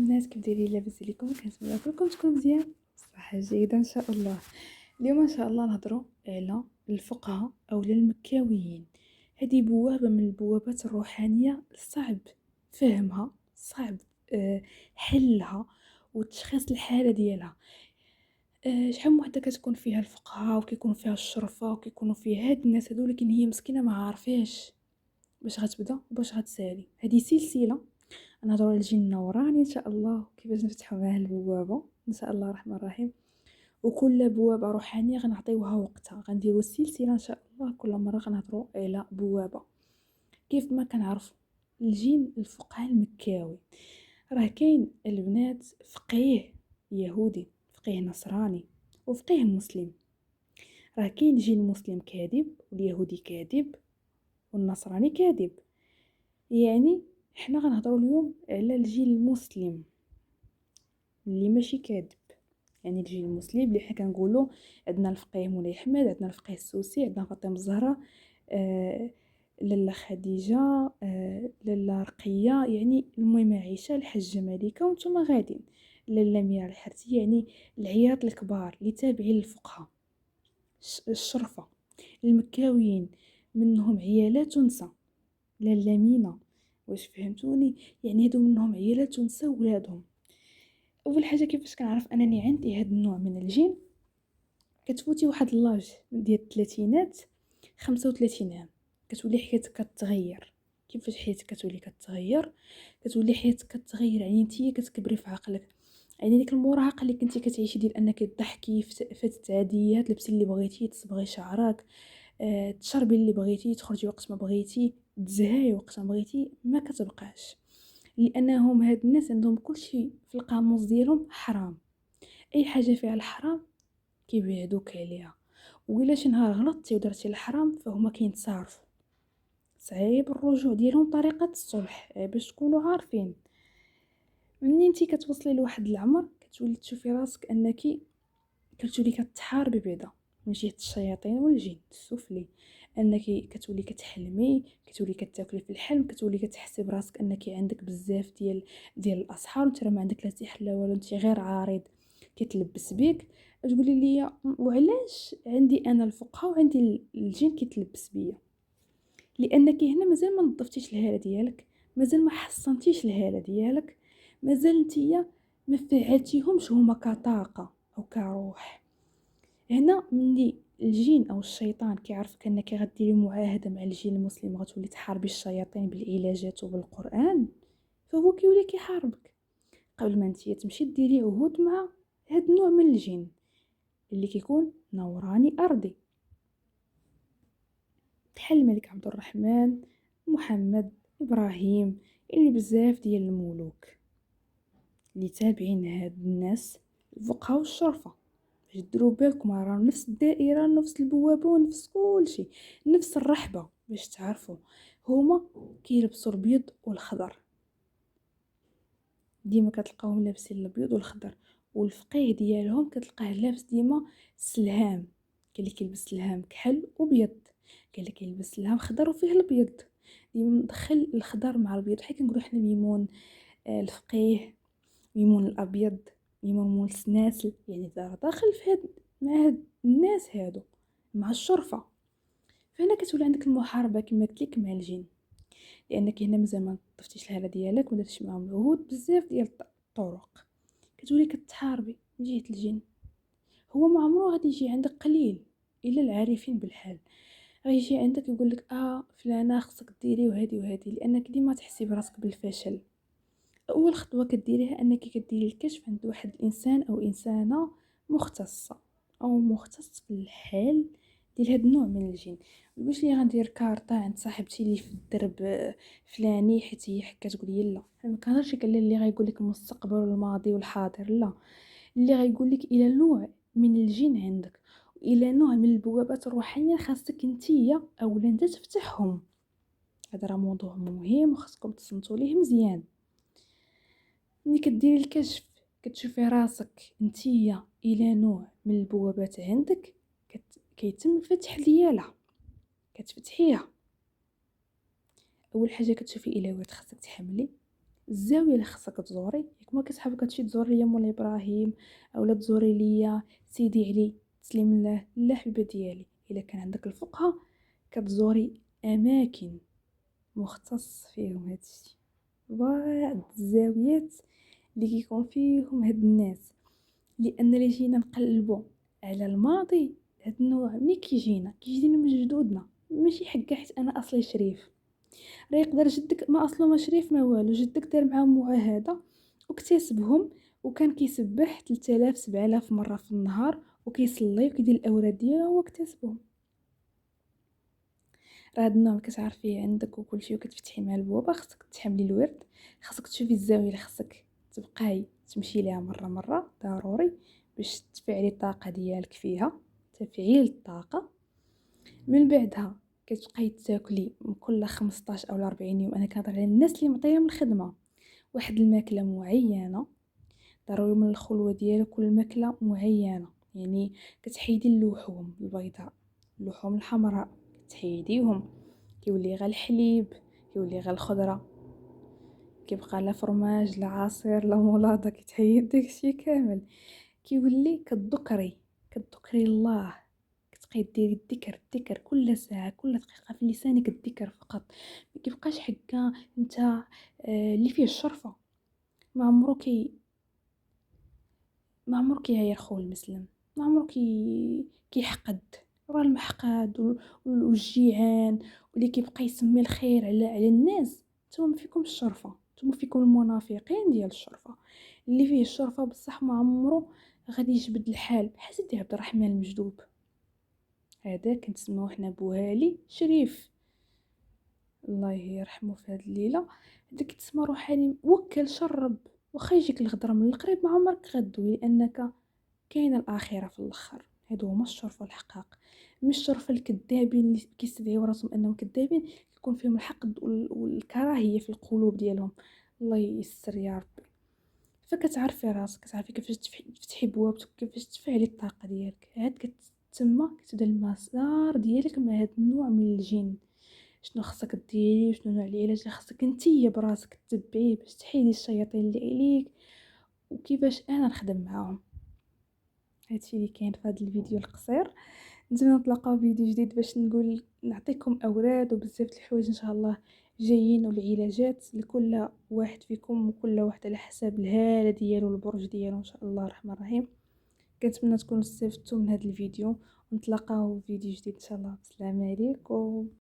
الناس كيف دايرين؟ لاباس عليكم؟ كنتمنى كلكم تكونوا مزيان بصحه جيده ان شاء الله. اليوم ان شاء الله نهضروا على الفقهاء او المكاويين. هذه بوابه من البوابات الروحانيه صعب فهمها، صعب حلها وتشخيص الحاله ديالها. شحال من وحده كتكون فيها الفقهاء وكيكون فيها الشرفه وكيكونوا فيها هاد الناس هادو، لكن هي مسكينه ما عارفاش باش غتبدا وباش غتسالي. هذه سلسله نهضروا على الجن النوراني ان شاء الله، كيفاش نفتحوا معاه البوابه ان شاء الله الرحمن الرحيم. وكل بوابه روحانيه غنعطيوها وقتها، غنديروا السلسله ان شاء الله، كل مره غنهضروا على بوابه. كيف ما كنعرفوا الجن الفقهاء المكاوي، راه كاين البنات فقيه يهودي، فقيه نصراني، وفقيه مسلم. راه كاين الجن المسلم كاذب واليهودي كاذب والنصراني كاذب. يعني حنا غنهضروا اليوم على الجيل المسلم اللي ماشي كاذب. يعني الجيل المسلم اللي حنا كنقولوا عندنا الفقيه مولاي احمد، عندنا الفقيه السوسي، عندنا فاطمه الزهراء، لاله خديجه، لاله رقيه، يعني المهم عائشه، الحجه مالكه، وانتم غادين لاله ميرا الحرتي. يعني العياط الكبار اللي تابعين للفقهاء الشرفه المكاويين، منهم عيالات ونساء. لاله مينا، واش فهمتوني؟ يعني هادو منهم عيالات ونساء ولادهم. اول حاجه كيفاش كنعرف انني عندي هاد النوع من الجين؟ كتفوتي واحد لاج ديال الثلاثينات، 35 عام، كتولي حياتك كتغير. كيفاش حياتك كتولي كتغير؟ كتولي حياتك كتغير، يعني نتيا كتكبري في عقلك. يعني ديك المراهقه اللي كنتي كتعيشي ديال انك تضحكي فاتت عاديه، تلبسي اللي بغيتي، تصبغي شعرك، تشربي اللي بغيتي، تخرجي وقت ما بغيتي، تزهاي وقت ما بغيتي، ما كتبقاش. لانهم هاد الناس عندهم كل شيء في القاموس ديالهم حرام. اي حاجه فيها الحرام كيبعدوك عليها. وإلا شي نهار غلطتي ودرتي الحرام فهما كينتصارفوا. صعيب الرجوع ديالهم طريقه الصلح، باش تكونوا عارفين. منين انتي كتوصلي لواحد العمر كتولي تشوفي راسك انك كتولي كتحاربي بعدا من جهه الشياطين والجن السفلي، انك كتولي كتحلمي، كتولي كتاكلي في الحلم، كتولي كتحسي براسك انك عندك بزاف ديال الاسحار، وانت راه ما عندك لا سحر لا والو، انت غير عارض كيتلبس بيك. تقولي لي وعلاش عندي انا الفقهاء وعندي الجن كيتلبس بيا؟ لانك هنا مازال ما نظفتيش الهاله ديالك، مازال ما حصنتيش الهاله ديالك، مازال نتيا ما فعلتيهمش هما كطاقه او كروح. هنا ملي الجين او الشيطان كيعرفك انك غديري معاهده مع الجين المسلم، غتولي تحاربي الشياطين بالعلاجات وبالقران، فهو كيولي كيحاربك قبل ما نتيا تمشي ديري عهود مع هاد النوع من الجن اللي كيكون نوراني ارضي، بحال الملك عبد الرحمن، محمد، ابراهيم، يعني بزاف ديال الملوك اللي تابعين هاد الناس الفقهاء والشرفه. باش ديروا بالكم راه نفس الدائره، نفس البوابه، ونفس كلشي، نفس الرحبه. باش تعرفوا هما كيلبسوا الابيض والخضر، ديما كتلقاوهم لابسين الابيض والخضر. والفقيه ديالهم كتلقاه لابس ديما سلهام، كاين اللي كيلبس سلهام كحل وابيض، كاين اللي كيلبس سلهام خضر وفيه الابيض. ديما مدخل الخضر مع الابيض، بحال كنقولوا حنا ميمون الفقيه، ميمون الابيض، ميمون مول سناسل. يعني داخل في هاد مع هاد الناس هادو مع الشرفه. فهنا كتولي عندك المحاربه كما قلت لك مع الجن، لانك هنا مازال ما طفتيش الهاله ديالك، ما درتيش معاهم العهود. بزاف ديال الطرق كتولي كتحاربي من جهه الجن. هو ما عمره غادي يجي عندك قليل الا العارفين بالحال، غيجي عندك يقول لك فلانه خصك ديري وهذه وهذه، لانك ديما تحسي براسك بالفشل. اول خطوه كديريها انك كديري الكشف عند واحد الانسان او انسانه مختصه او مختص في الحال ديال هاد النوع من الجن. مش لي غندير كارطه عند صاحبتي اللي في الدرب فلاني حيت هي حكات تقول لي لا. ما كنهضرش لك على اللي غايقول لك المستقبل والماضي والحاضر، لا، اللي غايقول لك الى نوع من الجن عندك، الى نوع من البوابات الروحانيه خاصك نتيا اولا انت تفتحهم. هذا راه موضوع مهم وخاصكم تصنتوا ليه مزيان. ملي كديري الكشف كتشوفي راسك نتيا الى نوع من البوابات عندك، كيتم الفتح ديالها. كتفتحيها، اول حاجه كتشوفي الى واش خاصك تحملي، الزاويه اللي خصك تزوري، ياك ما كتحب كتمشي تزور ليا مولاي ابراهيم اولا تزوري ليا سيدي علي تسليم الله، لا حبيبه ديالي، الا كان عندك الفقهه كتزوري اماكن مختص فيهم هادشي، بعض الزاويات اللي كيكون فيهم هاد الناس، لان اللي جينا نقلبوا على الماضي، هاد النوع ملي كيجينا من جدودنا، ماشي حكا حيت انا اصلي شريف، راه يقدر جدك ما اصله ما شريف ما والو، جدك دار معاهم معاهده واكتسبهم وكان كيسبح 3000 7000 مره في النهار وكيصلي وكيدير الاوراد ديالو هو اكتسبهم. راه هاد النوع كتعرفيه عندك وكلشي وكتفتحي مع البوابه، خصك تحملي الورد، خصك تشوفي الزاويه اللي خصك تبقاي تمشي ليها مره مره ضروري باش تفعلي الطاقه ديالك فيها، تفعيل الطاقه. من بعدها كتبقاي تاكلي من كل 15 او 40 يوم، انا كنهضر على الناس اللي معطيهم الخدمه، واحد الماكله معينه ضروري من الخلوه ديالك، كل ماكله معينه، يعني كتحيدي اللحوم البيضاء، اللحوم الحمراء كتحيديهم، كيولي غير الحليب، كيولي غير الخضره، كيبقى لا فرماج لا عصير لا مولاضه، كتحيد داكشي كامل، كيولي كتذكري الله، كتبقاي ديري الذكر كل ساعه كل دقيقه في لسانك الذكر فقط، ما كيبقاش حكا انت اللي فيه الشرفه ما عمرو ما عمرو كيعاير خوه المسلم، ما عمرو كيحقد، راه المحقد والجيعان واللي كيبقى يسمي الخير على الناس، نتوما ما فيكم الشرفه، نتوما فيكم المنافقين ديال الشرفه، اللي فيه الشرفه بصح ما عمرو غادي يجبد الحال بحال سيدي عبد الرحمن المجدوب، هذا كنسموه حنا بوهالي شريف الله يرحمه في هذه الليله، هذا كيتسمى روحاني وكل شرب، واخا يجيك الغدره من القريب ما عمرك غدوي لانك كاينه الاخره في الاخر. هادو هما الشرفه الحقاق، مش الشرفه الكذابين اللي كيستدعيو راسهم انهم كذابين، يكون فيهم الحقد والكراهيه في القلوب ديالهم، الله ييسر يا ربي. فكتعرفي راسك، كتعرفي كيفاش تفتحي بوابتك، كيفاش تفعلي الطاقه ديالك، عاد كتسمى كتبدا المسار ديالك مع هاد النوع من الجن، شنو خصك ديري وشنو نوع العلاج اللي خصك نتيا براسك تتبعيه باش تحيدي الشياطين اللي عليك، وكيفاش انا نخدم معاهم. هادشي اللي كاين في هذا الفيديو القصير، نتمنى نتلاقاو فيديو جديد باش نقول نعطيكم اوراد وبزاف د الحوايج ان شاء الله جايين، والعلاجات لكل واحد فيكم وكل واحد على حساب الهاله ديالو والبرج ديالو ان شاء الله الرحمن الرحيم. كنتمنى تكونوا استفدتوا من هذا الفيديو، ونتلاقاو في فيديو جديد ان شاء الله. السلام عليكم.